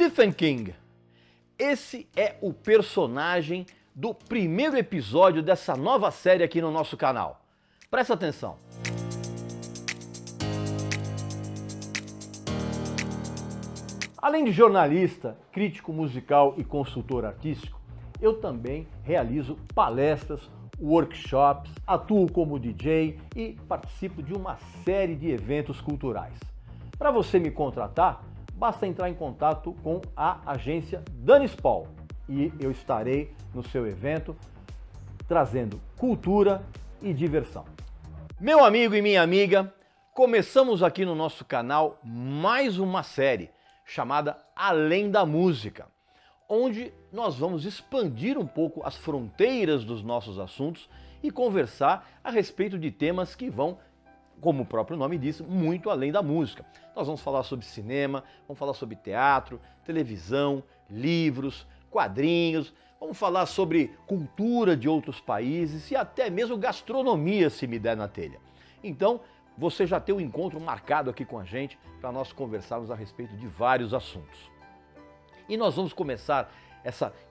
Stephen King. Esse é o personagem do primeiro episódio dessa nova série aqui no nosso canal. Presta atenção. Além de jornalista, crítico musical e consultor artístico, eu também realizo palestras, workshops, atuo como DJ e participo de uma série de eventos culturais. Para você me contratar, basta entrar em contato com a agência Danis Paul e eu estarei no seu evento trazendo cultura e diversão. Meu amigo e minha amiga, começamos aqui no nosso canal mais uma série chamada Além da Música, onde nós vamos expandir um pouco as fronteiras dos nossos assuntos e conversar a respeito de temas que vão, como o próprio nome diz, muito além da música. Nós vamos falar sobre cinema, vamos falar sobre teatro, televisão, livros, quadrinhos, vamos falar sobre cultura de outros países e até mesmo gastronomia, se me der na telha. Então, você já tem um encontro marcado aqui com a gente para nós conversarmos a respeito de vários assuntos. E nós vamos começar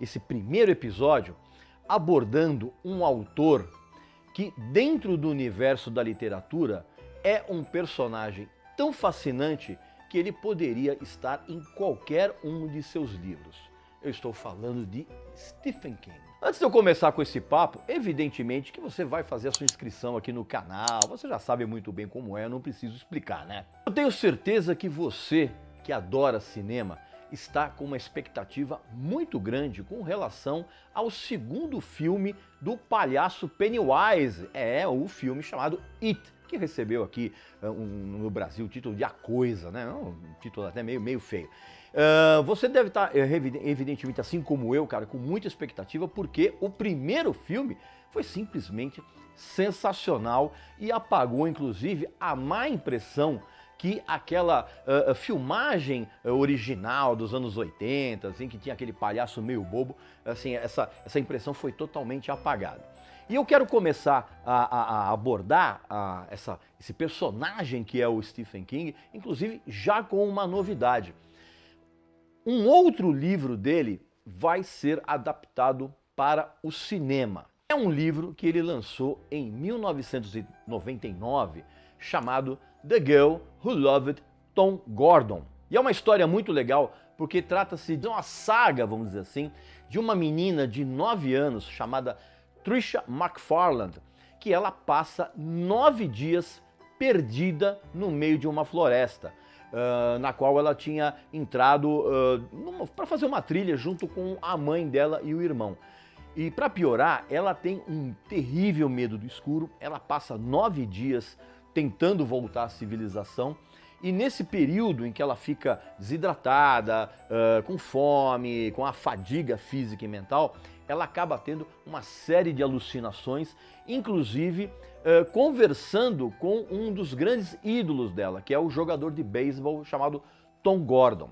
esse primeiro episódio abordando um autor que, dentro do universo da literatura, é um personagem tão fascinante que ele poderia estar em qualquer um de seus livros. Eu estou falando de Stephen King. Antes de eu começar com esse papo, evidentemente que você vai fazer a sua inscrição aqui no canal, você já sabe muito bem como é, eu não preciso explicar, né? Eu tenho certeza que você, que adora cinema, está com uma expectativa muito grande com relação ao segundo filme do palhaço Pennywise, o filme chamado It, que recebeu aqui no Brasil o título de A Coisa, né? Um título até meio feio. Você deve estar, evidentemente, assim como eu, cara, com muita expectativa, porque o primeiro filme foi simplesmente sensacional e apagou, inclusive, a má impressão que aquela filmagem original dos anos 80, assim, que tinha aquele palhaço meio bobo, assim, essa impressão foi totalmente apagada. E eu quero começar a abordar esse personagem que é o Stephen King, inclusive já com uma novidade. Um outro livro dele vai ser adaptado para o cinema. É um livro que ele lançou em 1999, chamado The Girl Who Loved Tom Gordon. E é uma história muito legal, porque trata-se de uma saga, vamos dizer assim, de uma menina de 9 anos chamada Trisha McFarland, que ela passa 9 dias perdida no meio de uma floresta, na qual ela tinha entrado para fazer uma trilha junto com a mãe dela e o irmão. E para piorar, ela tem um terrível medo do escuro, ela passa 9 dias tentando voltar à civilização, e nesse período em que ela fica desidratada, com fome, com a fadiga física e mental, ela acaba tendo uma série de alucinações, inclusive conversando com um dos grandes ídolos dela, que é o jogador de beisebol chamado Tom Gordon.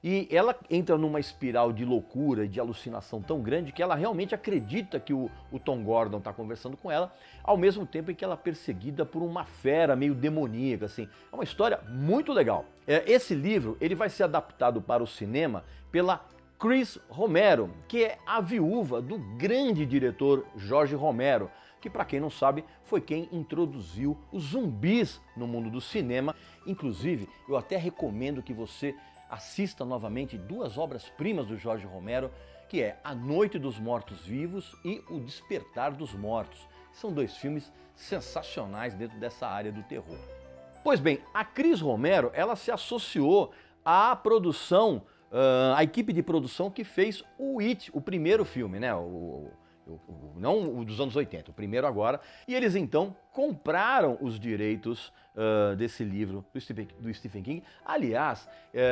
E ela entra numa espiral de loucura e de alucinação tão grande que ela realmente acredita que o Tom Gordon está conversando com ela, ao mesmo tempo em que ela é perseguida por uma fera meio demoníaca, assim. É uma história muito legal. Esse livro ele vai ser adaptado para o cinema pela Chris Romero, que é a viúva do grande diretor Jorge Romero, que, para quem não sabe, foi quem introduziu os zumbis no mundo do cinema. Inclusive, eu até recomendo que você assista novamente 2 obras-primas do Jorge Romero, que é A Noite dos Mortos-Vivos e O Despertar dos Mortos. São 2 filmes sensacionais dentro dessa área do terror. Pois bem, a Chris Romero, ela se associou à produção, a equipe de produção que fez o It, o primeiro filme, né? Não o dos anos 80, o primeiro agora. E eles então compraram os direitos desse livro do Stephen King. Aliás,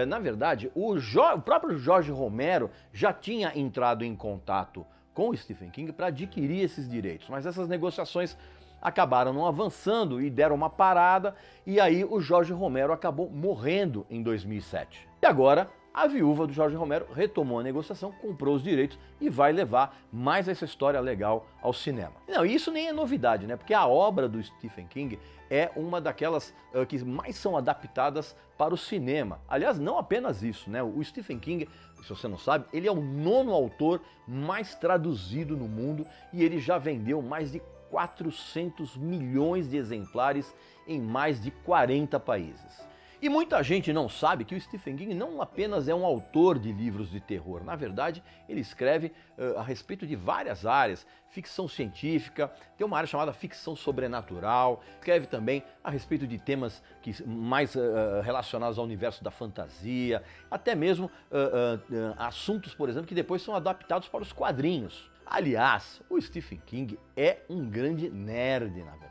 na verdade, o próprio Jorge Romero já tinha entrado em contato com o Stephen King para adquirir esses direitos, mas essas negociações acabaram não avançando e deram uma parada, e aí o Jorge Romero acabou morrendo em 2007. E agora a viúva do Jorge Romero retomou a negociação, comprou os direitos e vai levar mais essa história legal ao cinema. Não, isso nem é novidade, né? Porque a obra do Stephen King é uma daquelas que mais são adaptadas para o cinema. Aliás, não apenas isso, né? O Stephen King, se você não sabe, ele é o 9º autor mais traduzido no mundo e ele já vendeu mais de 400 milhões de exemplares em mais de 40 países. E muita gente não sabe que o Stephen King não apenas é um autor de livros de terror. Na verdade, ele escreve a respeito de várias áreas. Ficção científica, tem uma área chamada ficção sobrenatural, escreve também a respeito de temas mais relacionados ao universo da fantasia, até mesmo assuntos, por exemplo, que depois são adaptados para os quadrinhos. Aliás, o Stephen King é um grande nerd, na verdade.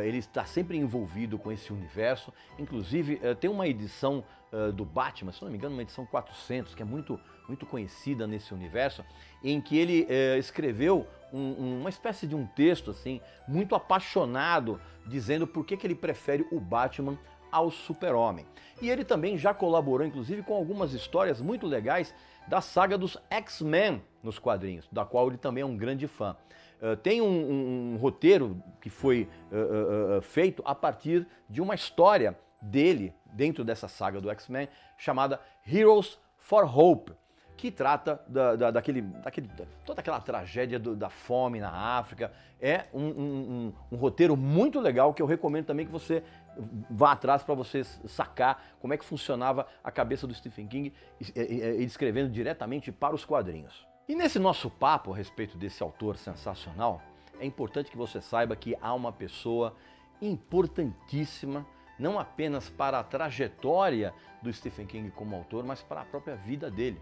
Ele está sempre envolvido com esse universo, inclusive tem uma edição do Batman, se não me engano, uma edição 400, que é muito conhecida nesse universo, em que ele escreveu uma espécie de um texto assim, muito apaixonado, dizendo por que ele prefere o Batman ao Super-Homem. E ele também já colaborou, inclusive, com algumas histórias muito legais da saga dos X-Men nos quadrinhos, da qual ele também é um grande fã. Tem um roteiro que foi feito a partir de uma história dele, dentro dessa saga do X-Men, chamada Heroes for Hope, que trata toda aquela tragédia da fome na África. É um roteiro muito legal que eu recomendo também que você vá atrás para você sacar como é que funcionava a cabeça do Stephen King, escrevendo diretamente para os quadrinhos. E nesse nosso papo a respeito desse autor sensacional, é importante que você saiba que há uma pessoa importantíssima, não apenas para a trajetória do Stephen King como autor, mas para a própria vida dele,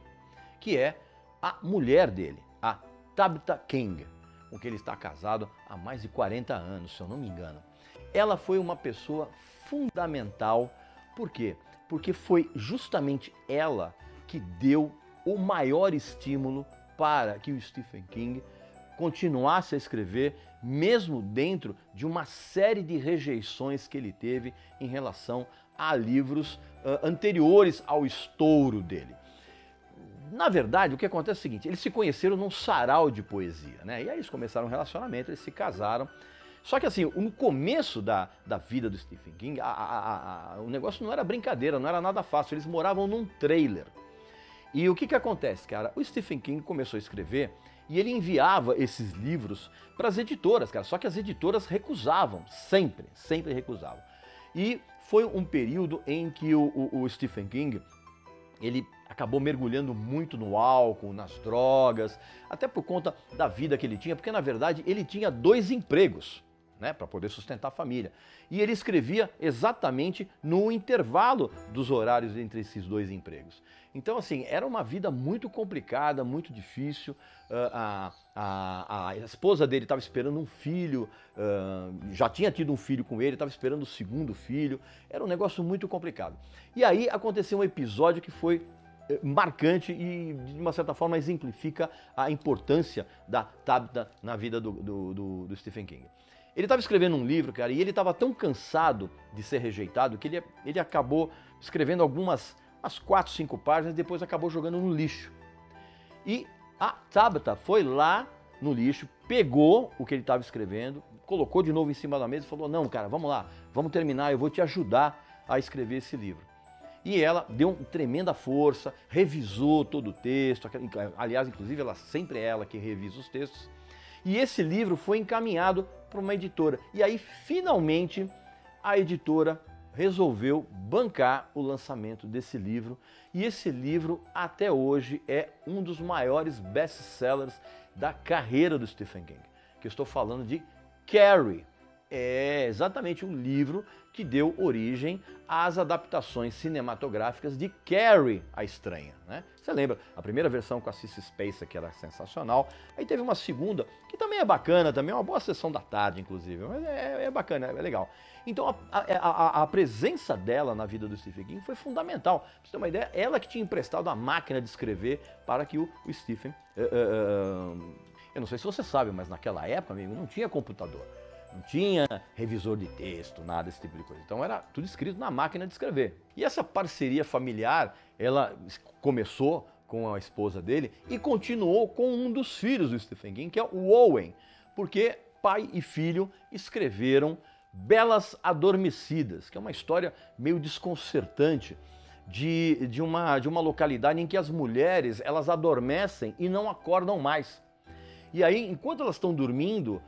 que é a mulher dele, a Tabitha King, com quem ele está casado há mais de 40 anos, se eu não me engano. Ela foi uma pessoa fundamental, por quê? Porque foi justamente ela que deu o maior estímulo para que o Stephen King continuasse a escrever, mesmo dentro de uma série de rejeições que ele teve em relação a livros anteriores ao estouro dele. Na verdade, o que acontece é o seguinte, eles se conheceram num sarau de poesia, né? E aí eles começaram um relacionamento, eles se casaram. Só que assim, no começo da vida do Stephen King, o negócio não era brincadeira, não era nada fácil, eles moravam num trailer. E o que acontece, cara? O Stephen King começou a escrever e ele enviava esses livros para as editoras, cara. Só que as editoras recusavam, sempre recusavam. E foi um período em que o Stephen King, ele acabou mergulhando muito no álcool, nas drogas, até por conta da vida que ele tinha, porque na verdade ele tinha 2 empregos, né, para poder sustentar a família. E ele escrevia exatamente no intervalo dos horários entre esses 2 empregos. Então, assim, era uma vida muito complicada, muito difícil. A esposa dele estava esperando um filho, já tinha tido um filho com ele, estava esperando o 2º filho. Era um negócio muito complicado. E aí aconteceu um episódio que foi marcante e, de uma certa forma, exemplifica a importância da Tabitha na vida do Stephen King. Ele estava escrevendo um livro, cara, e ele estava tão cansado de ser rejeitado que ele acabou escrevendo umas 4, 5 páginas e depois acabou jogando no lixo. E a Tabitha foi lá no lixo, pegou o que ele estava escrevendo, colocou de novo em cima da mesa e falou: não, cara, vamos lá, vamos terminar, eu vou te ajudar a escrever esse livro. E ela deu uma tremenda força, revisou todo o texto, aliás, inclusive, sempre é ela que revisa os textos. E esse livro foi encaminhado para uma editora. E aí, finalmente, a editora resolveu bancar o lançamento desse livro. E esse livro, até hoje, é um dos maiores best-sellers da carreira do Stephen King. Que eu estou falando de Carrie. É exatamente um livro que deu origem às adaptações cinematográficas de Carrie, a Estranha, né? Você lembra, a primeira versão com a Sissy Spacek, que era sensacional, aí teve uma segunda, que também é bacana, também é uma boa sessão da tarde, inclusive, mas é bacana, é legal. Então a presença dela na vida do Stephen King foi fundamental. Pra você ter uma ideia, ela que tinha emprestado a máquina de escrever para que o Stephen... eu não sei se você sabe, mas naquela época, amigo, não tinha computador. Não tinha revisor de texto, nada desse tipo de coisa. Então era tudo escrito na máquina de escrever. E essa parceria familiar, ela começou com a esposa dele e continuou com um dos filhos do Stephen King, que é o Owen, porque pai e filho escreveram Belas Adormecidas, que é uma história meio desconcertante de uma localidade em que as mulheres elas adormecem e não acordam mais. E aí, enquanto elas estão dormindo,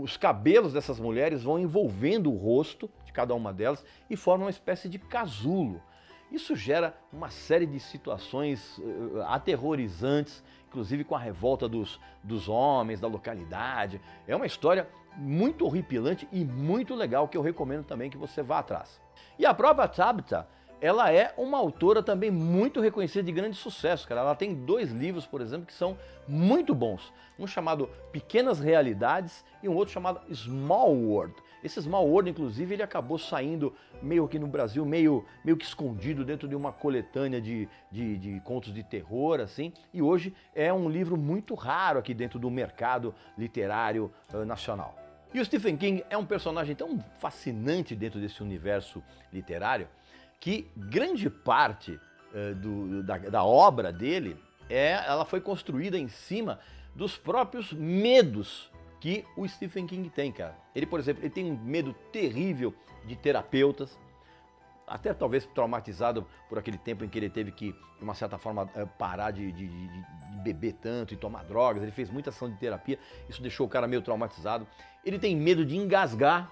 os cabelos dessas mulheres vão envolvendo o rosto de cada uma delas e formam uma espécie de casulo. Isso gera uma série de situações aterrorizantes, inclusive com a revolta dos homens da localidade. É uma história muito horripilante e muito legal que eu recomendo também que você vá atrás. E a própria Tabitha, ela é uma autora também muito reconhecida de grande sucesso, cara. Ela tem 2 livros, por exemplo, que são muito bons. Um chamado Pequenas Realidades e um outro chamado Small World. Esse Small World, inclusive, ele acabou saindo meio aqui no Brasil, meio que escondido dentro de uma coletânea de contos de terror, assim. E hoje é um livro muito raro aqui dentro do mercado literário nacional. E o Stephen King é um personagem tão fascinante dentro desse universo literário que grande parte da obra dele ela foi construída em cima dos próprios medos que o Stephen King tem, cara. Ele, por exemplo, ele tem um medo terrível de terapeutas, até talvez traumatizado por aquele tempo em que ele teve que, de uma certa forma, parar de beber tanto e tomar drogas. Ele fez muita ação de terapia, isso deixou o cara meio traumatizado. Ele tem medo de engasgar,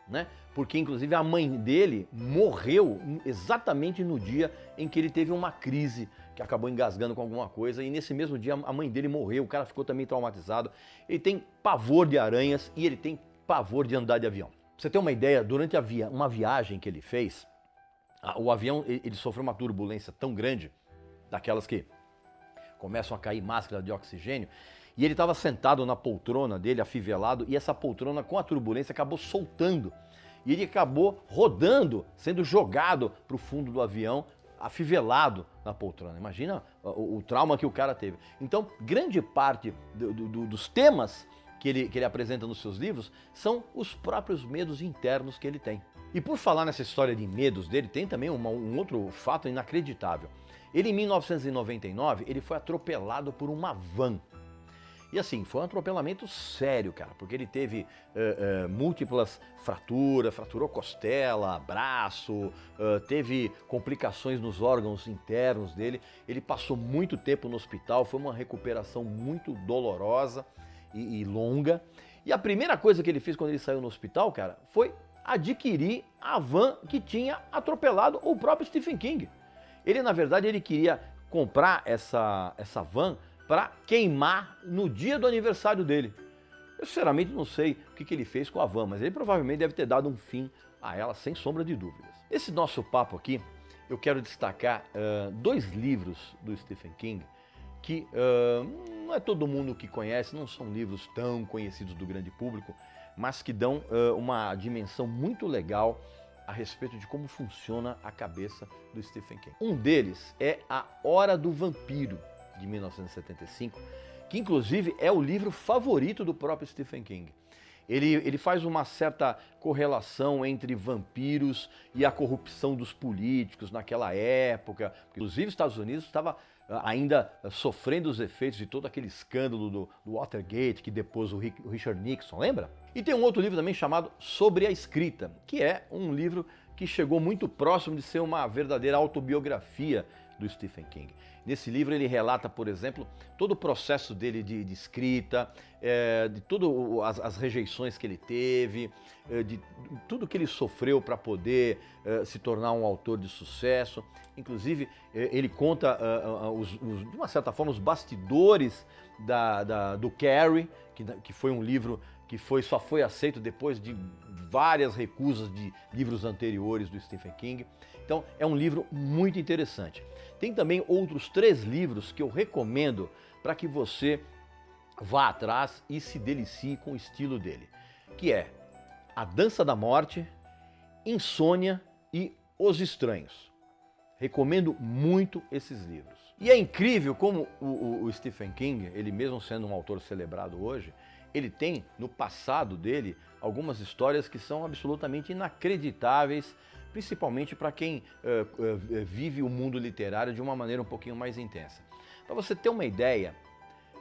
né? Porque inclusive a mãe dele morreu exatamente no dia em que ele teve uma crise, que acabou engasgando com alguma coisa, e nesse mesmo dia a mãe dele morreu, o cara ficou também traumatizado. Ele tem pavor de aranhas e ele tem pavor de andar de avião. Pra você ter uma ideia, durante uma viagem que ele fez, o avião ele sofreu uma turbulência tão grande, daquelas que começam a cair máscara de oxigênio, e ele estava sentado na poltrona dele, afivelado, e essa poltrona com a turbulência acabou soltando. E ele acabou rodando, sendo jogado para o fundo do avião, afivelado na poltrona. Imagina o trauma que o cara teve. Então, grande parte dos temas que ele apresenta nos seus livros são os próprios medos internos que ele tem. E por falar nessa história de medos dele, tem também um outro fato inacreditável. Ele, em 1999, ele foi atropelado por uma van. E assim, foi um atropelamento sério, cara, porque ele teve múltiplas fraturas, fraturou costela, braço, teve complicações nos órgãos internos dele. Ele passou muito tempo no hospital, foi uma recuperação muito dolorosa e longa. E a primeira coisa que ele fez quando ele saiu no hospital, cara, foi adquirir a van que tinha atropelado o próprio Stephen King. Ele, na verdade, ele queria comprar essa van para queimar no dia do aniversário dele. Eu sinceramente não sei o que ele fez com a van, mas ele provavelmente deve ter dado um fim a ela, sem sombra de dúvidas. Esse nosso papo aqui, eu quero destacar 2 livros do Stephen King que não é todo mundo que conhece, não são livros tão conhecidos do grande público, mas que dão uma dimensão muito legal a respeito de como funciona a cabeça do Stephen King. Um deles é A Hora do Vampiro, de 1975, que inclusive é o livro favorito do próprio Stephen King. Ele faz uma certa correlação entre vampiros e a corrupção dos políticos naquela época. Inclusive, os Estados Unidos estava ainda sofrendo os efeitos de todo aquele escândalo do Watergate que depôs o Richard Nixon, lembra? E tem um outro livro também chamado Sobre a Escrita, que é um livro que chegou muito próximo de ser uma verdadeira autobiografia do Stephen King. Nesse livro ele relata, por exemplo, todo o processo dele de escrita, de todas as rejeições que ele teve, de tudo que ele sofreu para poder se tornar um autor de sucesso. Inclusive, ele conta, de uma certa forma, os bastidores do Carrie, que foi um livro que só foi aceito depois de várias recusas de livros anteriores do Stephen King. Então, é um livro muito interessante. Tem também outros 3 livros que eu recomendo para que você vá atrás e se delicie com o estilo dele, que é A Dança da Morte, Insônia e Os Estranhos. Recomendo muito esses livros. E é incrível como o Stephen King, ele mesmo sendo um autor celebrado hoje, ele tem no passado dele algumas histórias que são absolutamente inacreditáveis, principalmente para quem vive o mundo literário de uma maneira um pouquinho mais intensa. Para você ter uma ideia,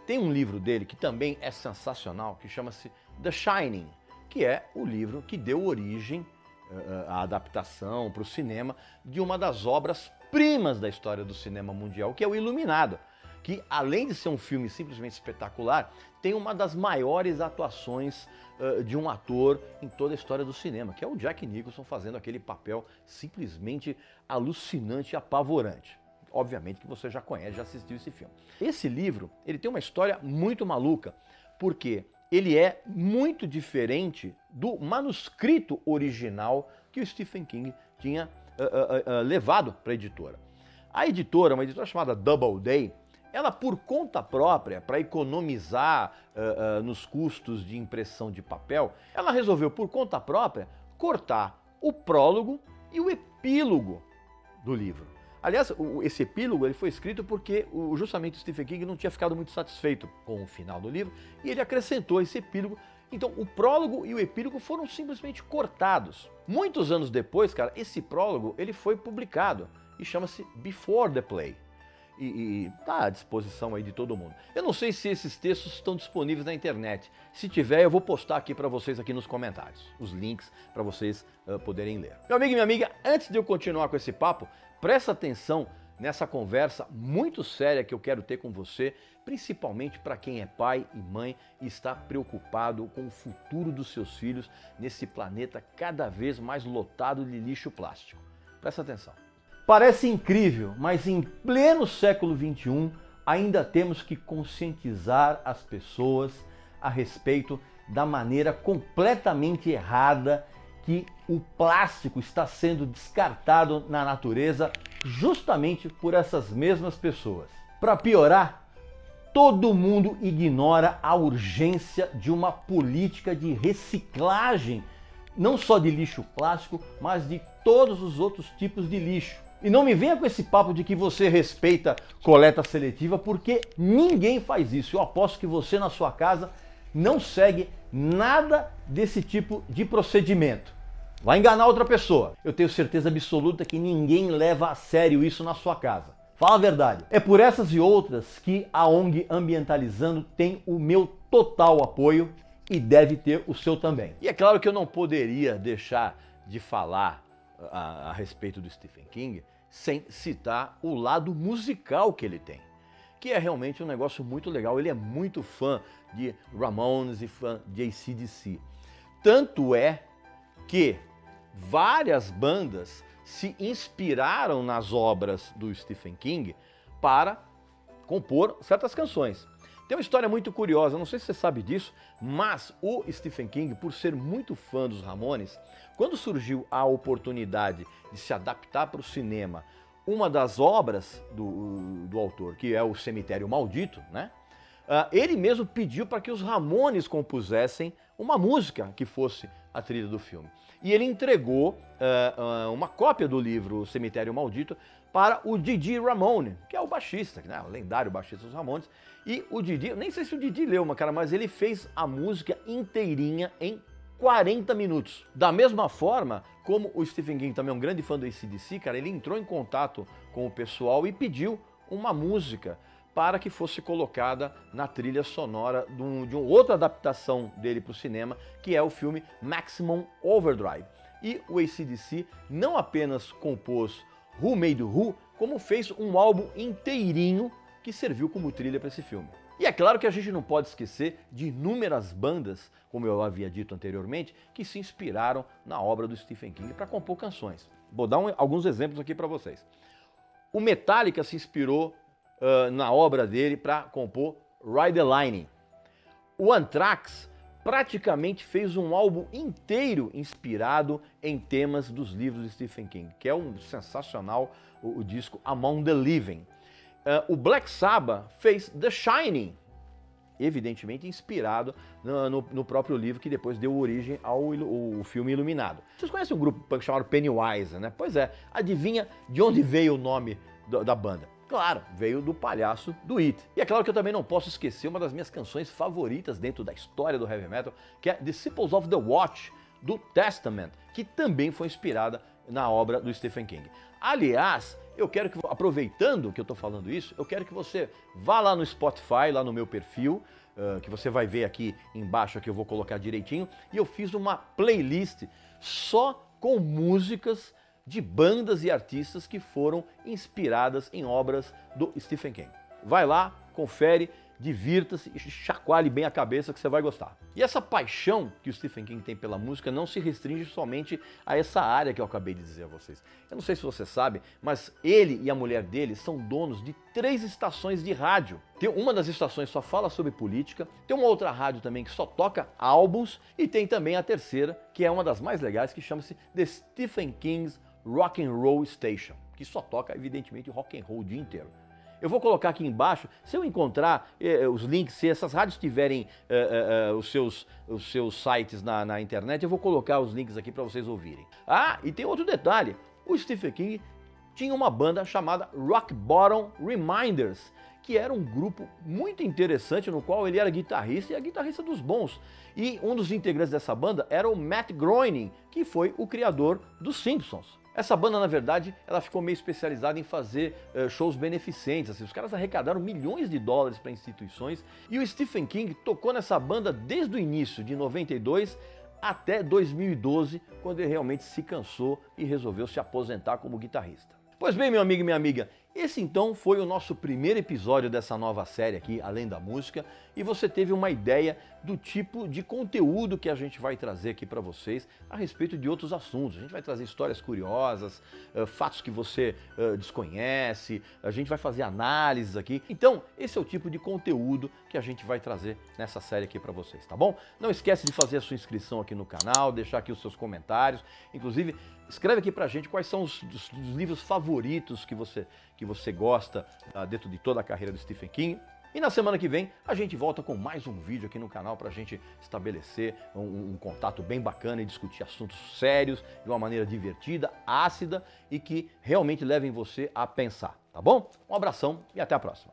tem um livro dele que também é sensacional, que chama-se The Shining, que é o livro que deu origem à adaptação para o cinema de uma das obras-primas da história do cinema mundial, que é o Iluminado, que além de ser um filme simplesmente espetacular, tem uma das maiores atuações de um ator em toda a história do cinema, que é o Jack Nicholson fazendo aquele papel simplesmente alucinante e apavorante. Obviamente que você já conhece, já assistiu esse filme. Esse livro, ele tem uma história muito maluca, porque ele é muito diferente do manuscrito original que o Stephen King tinha levado para a editora. A editora, uma editora chamada Doubleday, ela por conta própria, para economizar nos custos de impressão de papel, ela resolveu por conta própria cortar o prólogo e o epílogo do livro. Aliás, esse epílogo ele foi escrito porque justamente o Stephen King não tinha ficado muito satisfeito com o final do livro e ele acrescentou esse epílogo. Então o prólogo e o epílogo foram simplesmente cortados. Muitos anos depois, cara, esse prólogo ele foi publicado e chama-se Before the Play. E tá à disposição aí de todo mundo. Eu não sei se esses textos estão disponíveis na internet. Se tiver, eu vou postar aqui para vocês aqui nos comentários, os links para vocês poderem ler. Meu amigo e minha amiga, antes de eu continuar com esse papo, presta atenção nessa conversa muito séria que eu quero ter com você, principalmente para quem é pai e mãe e está preocupado com o futuro dos seus filhos nesse planeta cada vez mais lotado de lixo plástico. Presta atenção. Parece incrível, mas em pleno século XXI ainda temos que conscientizar as pessoas a respeito da maneira completamente errada que o plástico está sendo descartado na natureza justamente por essas mesmas pessoas. Para piorar, todo mundo ignora a urgência de uma política de reciclagem, não só de lixo plástico, mas de todos os outros tipos de lixo. E não me venha com esse papo de que você respeita coleta seletiva, porque ninguém faz isso. Eu aposto que você na sua casa não segue nada desse tipo de procedimento. Vai enganar outra pessoa. Eu tenho certeza absoluta que ninguém leva a sério isso na sua casa. Fala a verdade. É por essas e outras que a ONG Ambientalizando tem o meu total apoio e deve ter o seu também. E é claro que eu não poderia deixar de falar a respeito do Stephen King sem citar o lado musical que ele tem, que é realmente um negócio muito legal. Ele é muito fã de Ramones e fã de AC/DC. Tanto é que várias bandas se inspiraram nas obras do Stephen King para compor certas canções. Tem uma história muito curiosa, não sei se você sabe disso, mas o Stephen King, por ser muito fã dos Ramones, quando surgiu a oportunidade de se adaptar para o cinema uma das obras do autor, que é o Cemitério Maldito, né? Ele mesmo pediu para que os Ramones compusessem uma música que fosse a trilha do filme. E ele entregou uma cópia do livro Cemitério Maldito para o Didi Ramone, que é o baixista, né, o lendário baixista dos Ramones. E o Didi, nem sei se o Didi leu, mas ele fez a música inteirinha em 40 minutos. Da mesma forma, como o Stephen King também é um grande fã do AC/DC, cara, ele entrou em contato com o pessoal e pediu uma música para que fosse colocada na trilha sonora de uma outra adaptação dele para o cinema, que é o filme Maximum Overdrive. E o AC/DC não apenas compôs Who Made Who, como fez um álbum inteirinho que serviu como trilha para esse filme. E é claro que a gente não pode esquecer de inúmeras bandas, como eu havia dito anteriormente, que se inspiraram na obra do Stephen King para compor canções. Vou dar alguns exemplos aqui para vocês. O Metallica se inspirou na obra dele para compor Ride the Lightning. O Anthrax praticamente fez um álbum inteiro inspirado em temas dos livros de Stephen King, que é um sensacional o disco Among the Living. O Black Sabbath fez The Shining, evidentemente inspirado no próprio livro que depois deu origem ao filme Iluminado. Vocês conhecem um grupo punk chamado Pennywise, né? Pois é, adivinha de onde veio o nome da banda? Claro, veio do palhaço do It. E é claro que eu também não posso esquecer uma das minhas canções favoritas dentro da história do heavy metal, que é Disciples of the Watch, do Testament, que também foi inspirada na obra do Stephen King. Aliás, eu quero que, aproveitando que eu estou falando isso, eu quero que você vá lá no Spotify, lá no meu perfil, que você vai ver aqui embaixo, que eu vou colocar direitinho, e eu fiz uma playlist só com músicas de bandas e artistas que foram inspiradas em obras do Stephen King. Vai lá, confere, divirta-se e chacoalhe bem a cabeça que você vai gostar. E essa paixão que o Stephen King tem pela música não se restringe somente a essa área que eu acabei de dizer a vocês. Eu não sei se você sabe, mas ele e a mulher dele são donos de 3 estações de rádio. Tem uma das estações só fala sobre política, tem uma outra rádio também que só toca álbuns e tem também a terceira, que é uma das mais legais, que chama-se The Stephen King's Rock and Roll Station, que só toca, evidentemente, rock and roll o dia inteiro. Eu vou colocar aqui embaixo, se eu encontrar os links, se essas rádios tiverem os seus sites na internet, eu vou colocar os links aqui para vocês ouvirem. Ah, e tem outro detalhe, o Stephen King tinha uma banda chamada Rock Bottom Reminders, que era um grupo muito interessante, no qual ele era guitarrista e a guitarrista dos bons. E um dos integrantes dessa banda era o Matt Groening, que foi o criador dos Simpsons. Essa banda, na verdade, ela ficou meio especializada em fazer shows beneficentes. Assim, os caras arrecadaram milhões de dólares para instituições e o Stephen King tocou nessa banda desde o início, de 92 até 2012, quando ele realmente se cansou e resolveu se aposentar como guitarrista. Pois bem, meu amigo e minha amiga, esse então foi o nosso primeiro episódio dessa nova série aqui, Além da Música, e você teve uma ideia do tipo de conteúdo que a gente vai trazer aqui para vocês a respeito de outros assuntos. A gente vai trazer histórias curiosas, fatos que você desconhece, a gente vai fazer análises aqui. Então, esse é o tipo de conteúdo que a gente vai trazer nessa série aqui para vocês, tá bom? Não esquece de fazer a sua inscrição aqui no canal, deixar aqui os seus comentários, inclusive escreve aqui pra gente quais são os livros favoritos que você gosta dentro de toda a carreira do Stephen King. E na semana que vem a gente volta com mais um vídeo aqui no canal para a gente estabelecer um contato bem bacana e discutir assuntos sérios de uma maneira divertida, ácida e que realmente levem você a pensar, tá bom? Um abração e até a próxima.